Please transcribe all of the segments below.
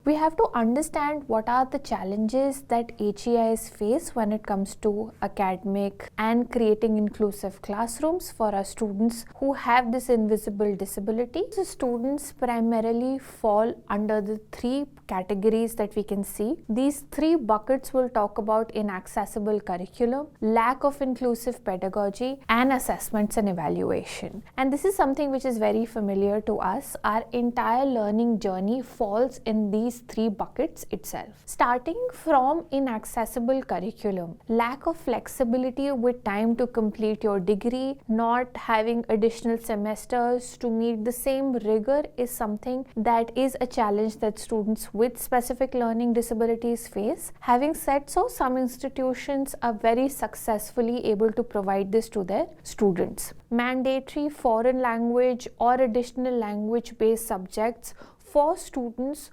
We have to understand what are the challenges that HEIs face when it comes to academic and creating inclusive classrooms for our students who have this invisible disability. So students primarily fall under the three categories that we can see. These three buckets will talk about inaccessible curriculum, lack of inclusive pedagogy, and assessments and evaluation. And this is something which is very familiar to us. Our entire learning journey falls in these three buckets itself. Starting from inaccessible curriculum, lack of flexibility with time to complete your degree, not having additional semesters to meet the same rigor is something that is a challenge that students with specific learning disabilities face. Having said so, some institutions are very successfully able to provide this to their students. Mandatory foreign language or additional language-based subjects for students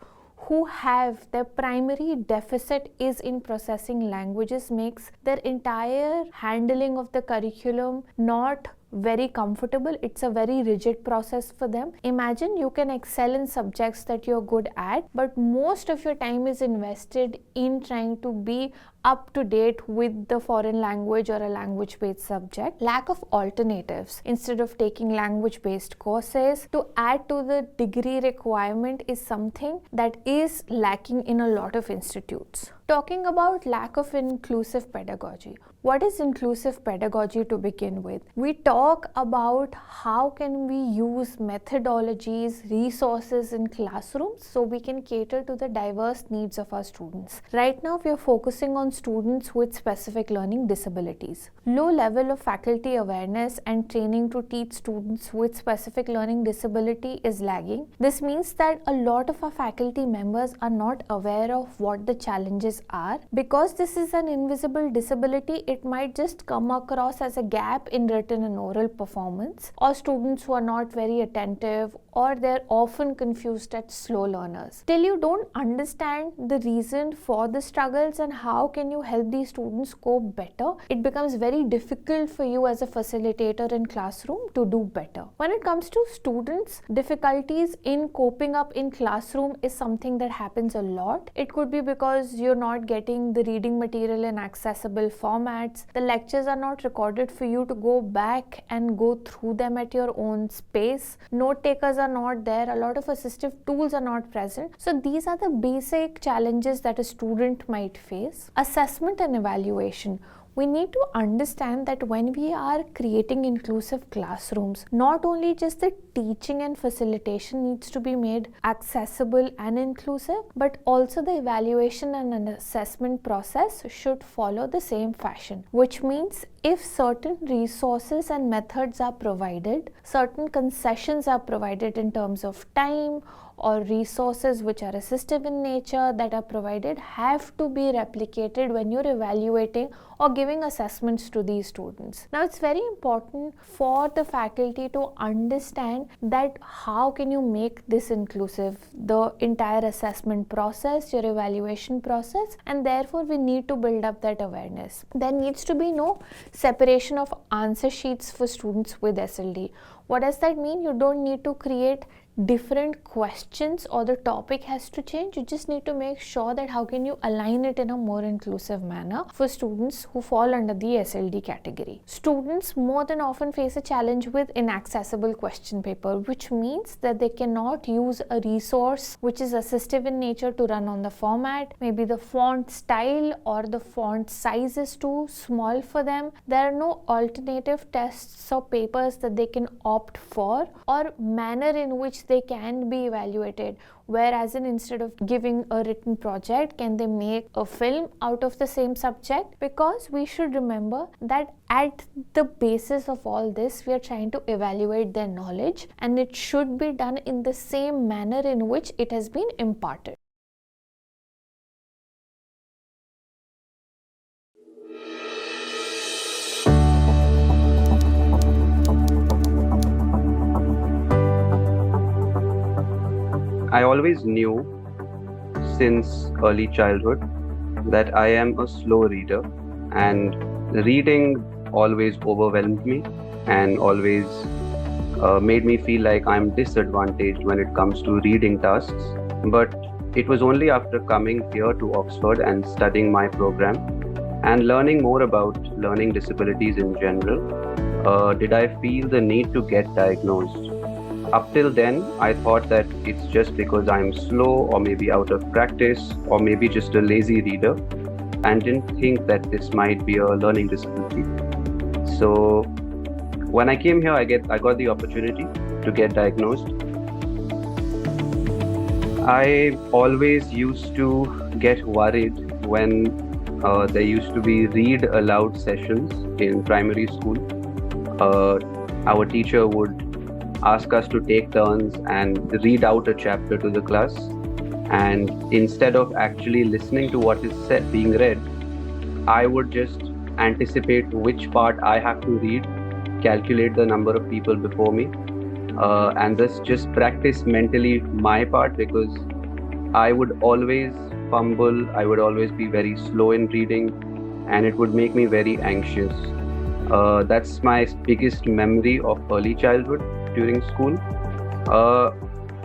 who have their primary deficit is in processing languages makes their entire handling of the curriculum not very comfortable. It's a very rigid process for them. Imagine you can excel in subjects that you're good at, but most of your time is invested in trying to be up to date with the foreign language or a language-based subject. Lack of alternatives. Instead of taking language-based courses, to add to the degree requirement is something that is lacking in a lot of institutes. Talking about lack of inclusive pedagogy. What is inclusive pedagogy to begin with? We talk about how can we use methodologies, resources in classrooms so we can cater to the diverse needs of our students. Right now we are focusing on students with specific learning disabilities. Low level of faculty awareness and training to teach students with specific learning disability is lagging. This means that a lot of our faculty members are not aware of what the challenges are. Because this is an invisible disability, it might just come across as a gap in written and oral performance, or students who are not very attentive, or they're often confused as slow learners. Till you don't understand the reason for the struggles and how can you help these students cope better, it becomes very difficult for you as a facilitator in classroom to do better. When it comes to students, difficulties in coping up in classroom is something that happens a lot. It could be because you're not getting the reading material in accessible formats, the lectures are not recorded for you to go back and go through them at your own space, note takers are not there, a lot of assistive tools are not present. So these are the basic challenges that a student might face. Assessment and evaluation. We need to understand that when we are creating inclusive classrooms, not only just the teaching and facilitation needs to be made accessible and inclusive, but also the evaluation and an assessment process should follow the same fashion, which means if certain resources and methods are provided, certain concessions are provided in terms of time or resources which are assistive in nature that are provided have to be replicated when you're evaluating or giving assessments to these students. Now it's very important for the faculty to understand that how can you make this inclusive, the entire assessment process, your evaluation process, and therefore we need to build up that awareness. There needs to be no separation of answer sheets for students with SLD. What does that mean? You don't need to create different questions or the topic has to change. You just need to make sure that how can you align it in a more inclusive manner for students who fall under the SLD category. Students more than often face a challenge with inaccessible question paper, which means that they cannot use a resource which is assistive in nature to run on the format. Maybe the font style or the font size is too small for them. There are no alternative tests or papers that they can opt for or manner in which they can be evaluated, whereas instead of giving a written project, can they make a film out of the same subject? Because we should remember that at the basis of all this, we are trying to evaluate their knowledge, and it should be done in the same manner in which it has been imparted. I always knew since early childhood that I am a slow reader, and reading always overwhelmed me and always made me feel like I'm disadvantaged when it comes to reading tasks. But it was only after coming here to Oxford and studying my program and learning more about learning disabilities in general, did I feel the need to get diagnosed. Up till then, I thought that it's just because I'm slow or maybe out of practice or maybe just a lazy reader, and didn't think that this might be a learning disability. So when I came here, I got the opportunity to get diagnosed. I always used to get worried when there used to be read aloud sessions in primary school. Our teacher would ask us to take turns and read out a chapter to the class. And instead of actually listening to what is being read, I would just anticipate which part I have to read, calculate the number of people before me, and thus just practice mentally my part, because I would always fumble, I would always be very slow in reading, and it would make me very anxious. That's my biggest memory of early childhood during school.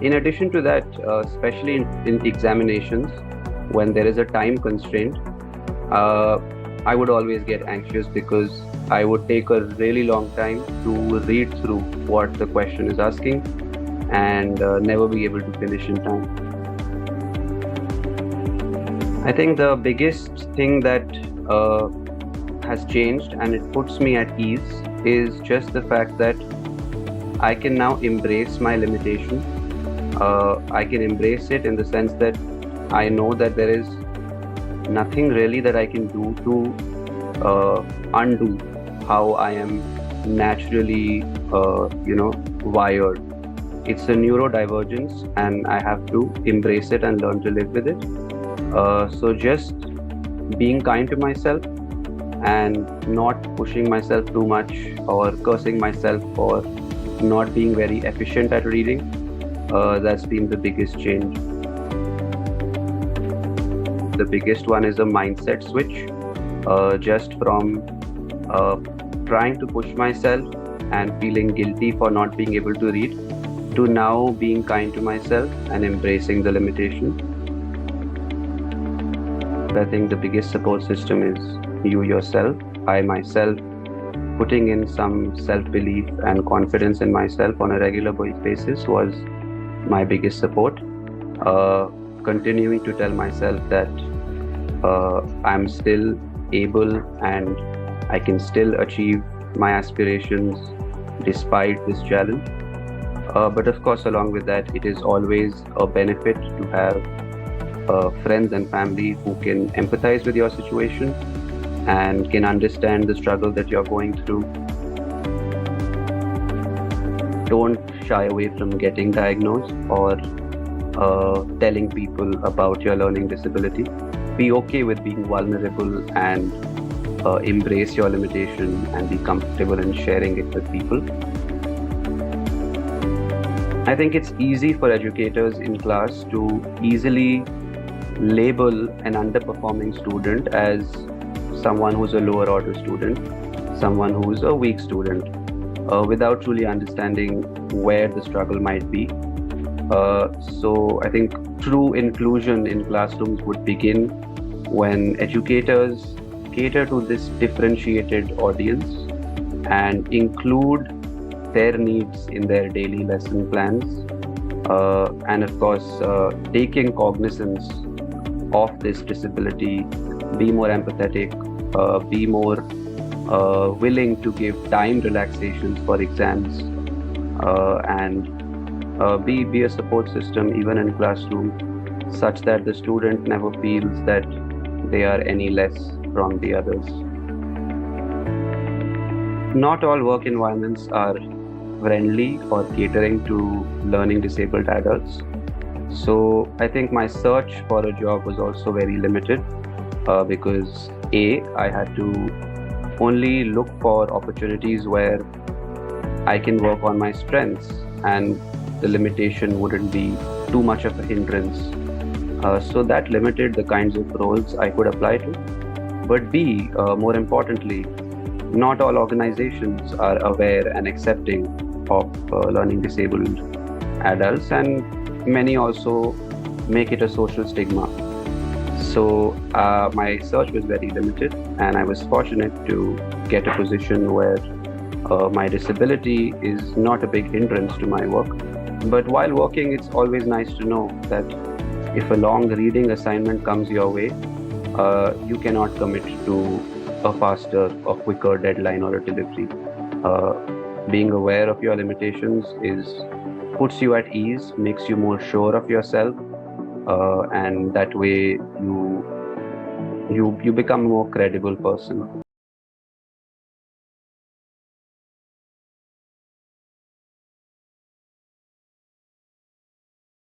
In addition to that, especially in examinations, when there is a time constraint, I would always get anxious because I would take a really long time to read through what the question is asking and never be able to finish in time. I think the biggest thing that has changed and it puts me at ease is just the fact that I can now embrace my limitation. I can embrace it in the sense that I know that there is nothing really that I can do to undo how I am naturally, wired. It's a neurodivergence, and I have to embrace it and learn to live with it. So just being kind to myself and not pushing myself too much or cursing myself for not being very efficient at reading, that's been the biggest change. The biggest one is a mindset switch, just from trying to push myself and feeling guilty for not being able to read to now being kind to myself and embracing the limitation. I think the biggest support system is you yourself. I myself, putting in some self-belief and confidence in myself on a regular basis was my biggest support. Continuing to tell myself that I'm still able and I can still achieve my aspirations despite this challenge. But of course, along with that, it is always a benefit to have friends and family who can empathize with your situation and can understand the struggle that you're going through. Don't shy away from getting diagnosed or telling people about your learning disability. Be okay with being vulnerable and embrace your limitation and be comfortable in sharing it with people. I think it's easy for educators in class to easily label an underperforming student as someone who's a lower order student, someone who's a weak student, without truly understanding where the struggle might be. So I think true inclusion in classrooms would begin when educators cater to this differentiated audience and include their needs in their daily lesson plans, and of course taking cognizance of this disability, be more empathetic, be more willing to give time relaxations for exams, and be a support system even in classroom, such that the student never feels that they are any less from the others. Not all work environments are friendly or catering to learning disabled adults. So I think my search for a job was also very limited because I had to only look for opportunities where I can work on my strengths and the limitation wouldn't be too much of a hindrance. So that limited the kinds of roles I could apply to. But B, more importantly, not all organizations are aware and accepting of learning disabled adults, and many also make it a social stigma. So my search was very limited, and I was fortunate to get a position where my disability is not a big hindrance to my work. But while working, it's always nice to know that if a long reading assignment comes your way, you cannot commit to a faster or quicker deadline or a delivery. Uh, Being aware of your limitations is puts you at ease, makes you more sure of yourself, and that way you become a more credible person.